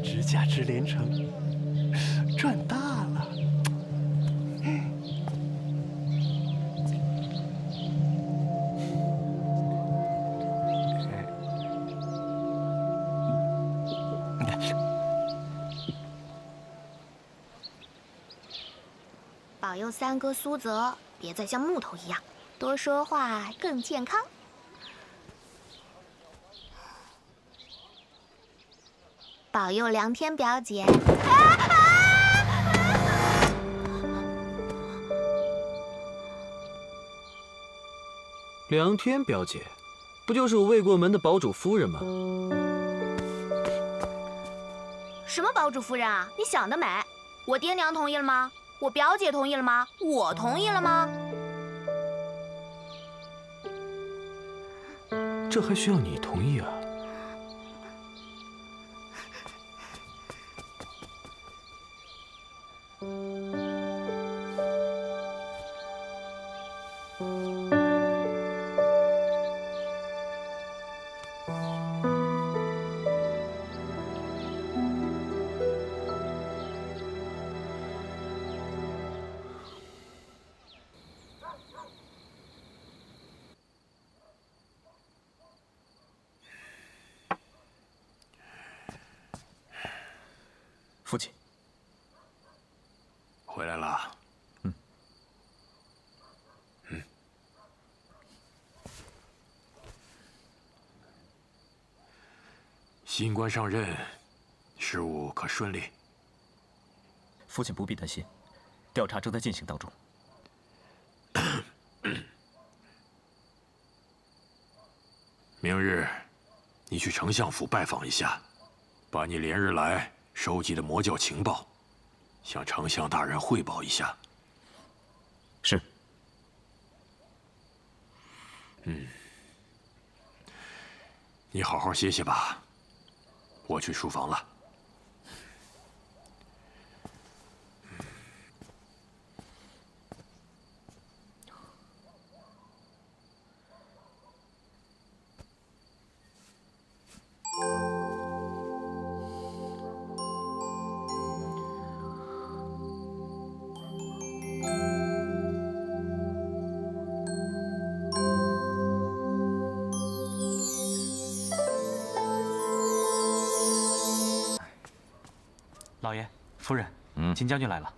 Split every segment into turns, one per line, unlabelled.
直价值连城，赚大了。
保佑三哥苏泽别再像木头一样，多说话更健康。保佑梁天表姐。
梁天表姐，不就是我未过门的堡主夫人吗？
什么堡主夫人啊？你想得美！我爹娘同意了吗？我表姐同意了吗？我同意了吗？
这还需要你同意啊？
父亲，
回来了。新官上任，事务可顺利？
父亲不必担心，调查正在进行当中。
明日，你去丞相府拜访一下，把你连日来收集的魔教情报，向丞相大人汇报一下。
是。
你好好歇歇吧，我去书房了。
老爷、夫人，秦将军来了。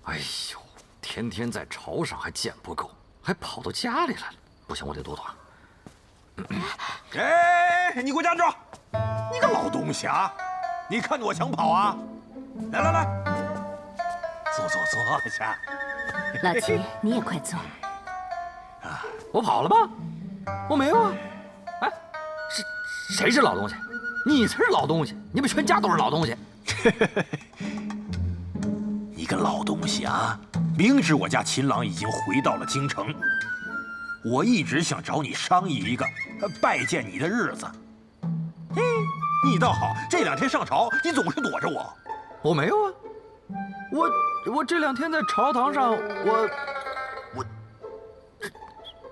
哎呦，天天在朝上还见不够，还跑到家里来了。不行，我得躲躲。
哎，你给我站住！你个老东西啊！你看着我想跑啊？来来来，坐下。
老秦，你也快坐。
我跑了吗？我没有啊。哎，谁是老东西？你才是老东西！你们全家都是老东西。
你个老东西啊！明知我家秦朗已经回到了京城，我一直想找你商议一个拜见你的日子。嘿，你倒好，这2天上朝，你总是躲着我。
我没有啊，我这2天在朝堂上，我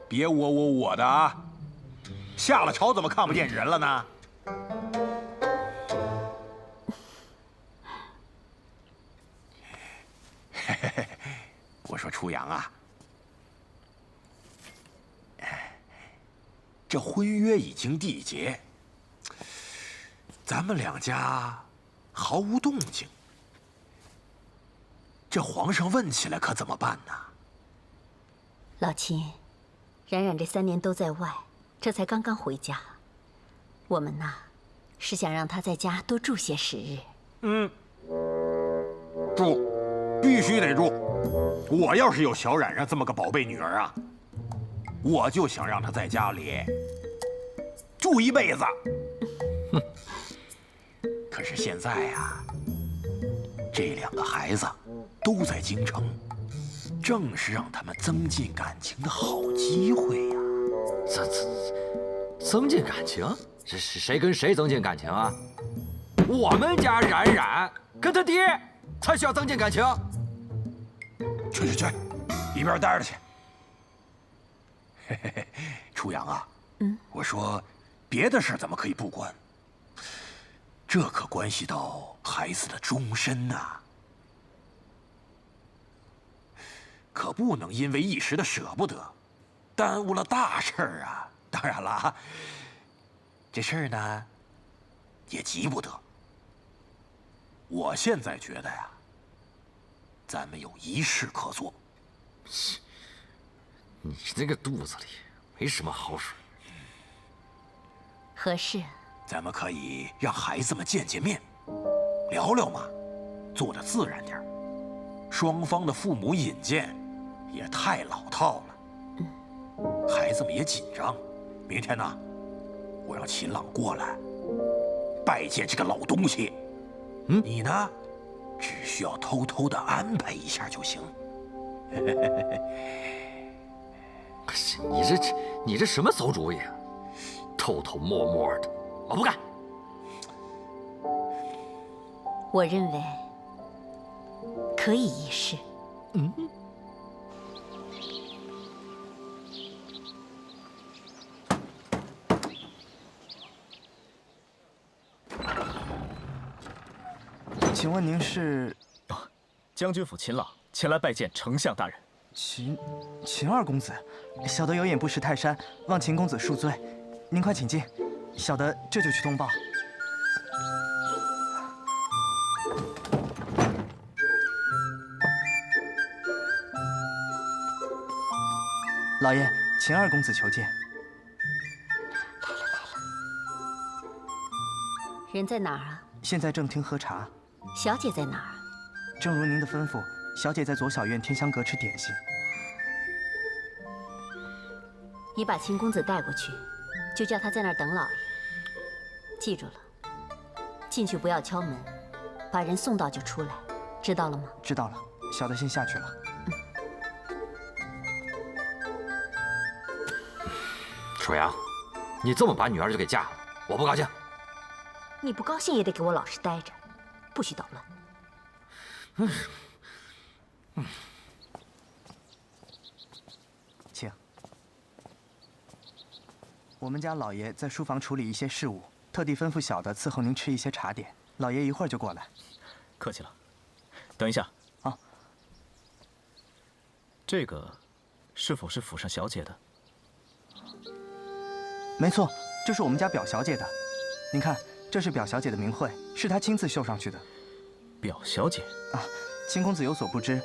别我的啊！下了朝怎么看不见人了呢？我说初阳啊，这婚约已经缔结，咱们2家毫无动静，这皇上问起来可怎么办呢？
老秦，冉冉这3年都在外，这才刚刚回家。我们呐，是想让他在家多住些时日。
住，必须得住。我要是有小冉冉这么个宝贝女儿啊，我就想让她在家里住一辈子。可是现在呀，这2个孩子都在京城，正是让他们增进感情的好机会呀。
增进感情？是谁跟谁增进感情啊？我们家冉冉跟他爹才需要增进感情。
去，一边待着去。初阳啊，我说别的事怎么可以不管？这可关系到孩子的终身呐，可不能因为一时的舍不得，耽误了大事儿啊！当然了，这事儿呢，也急不得。我现在觉得呀，咱们有一事可做。
你这个肚子里没什么好水。
何事？
咱们可以让孩子们见见面，聊聊嘛，做得自然点儿。双方的父母引荐也太老套了，孩子们也紧张。明天呢，我让秦朗过来拜见这个老东西。你呢，只需要偷偷的安排一下就行。
你这什么馊主意啊？偷偷摸摸的，我不干。
我认为可以一试。
请问您是？
将军府秦朗前来拜见丞相大人。
秦二公子，小的有眼不识泰山，望秦公子恕罪。您快请进，小的这就去通报。老爷，秦二公子求见。
人在哪儿啊？
现在正厅喝茶。
小姐在哪儿啊？
正如您的吩咐，小姐在左小院天香阁吃点心。
你把秦公子带过去，就叫他在那儿等老爷。记住了，进去不要敲门，把人送到就出来，知道了吗？
知道了，小的先下去了。
楚阳，你这么把女儿就给嫁了，我不高兴。
你不高兴也得给我老实待着，不许捣乱。
请。我们家老爷在书房处理一些事务，特地吩咐小的伺候您吃一些茶点。老爷一会儿就过来。
客气了。等一下。
啊。
这个是否是府上小姐的？
没错，这是我们家表小姐的。您看，这是表小姐的名讳，是她亲自绣上去的。
表小姐
啊，秦公子有所不知，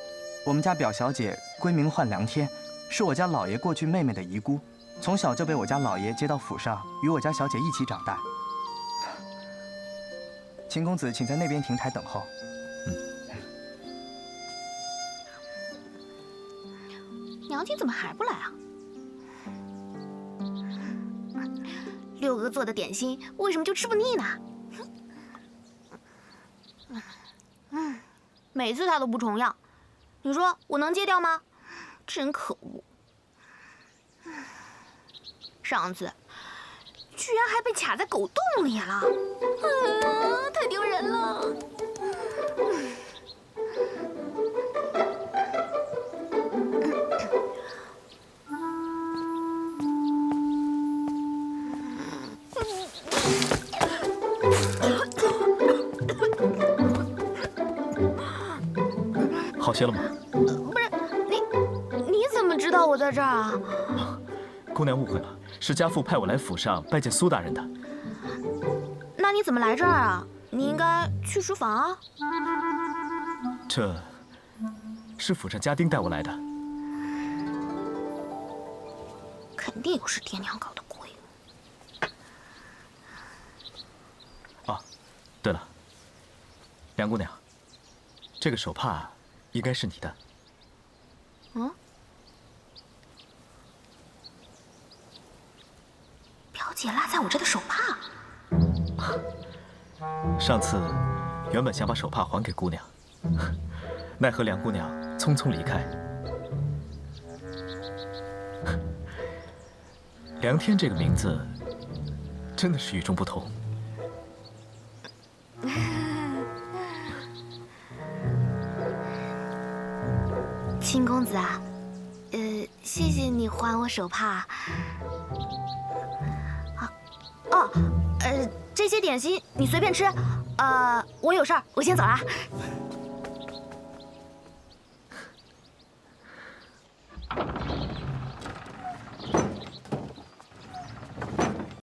我们家表小姐闺名唤梁天，是我家老爷过去妹妹的遗孤，从小就被我家老爷接到府上，与我家小姐一起长大。秦公子，请在那边亭台等候。
娘亲怎么还不来啊？六哥做的点心为什么就吃不腻呢？每次他都不重样，你说我能戒掉吗？真可恶！上次居然还被卡在狗洞里了，太丢人了！
好些了吗？
不是你怎么知道我在这儿啊？
姑娘误会了，是家父派我来府上拜见苏大人的。
那你怎么来这儿啊？你应该去书房啊。
这是府上家丁带我来的。
肯定又是爹娘搞的鬼。
哦，对了，梁姑娘，这个手帕应该是你的。
嗯？表姐落在我这的手帕。
上次原本想把手帕还给姑娘，奈何梁姑娘匆匆离开。梁天这个名字真的是与众不同。
秦公子啊，谢谢你还我手帕。这些点心你随便吃，我有事儿，我先走了。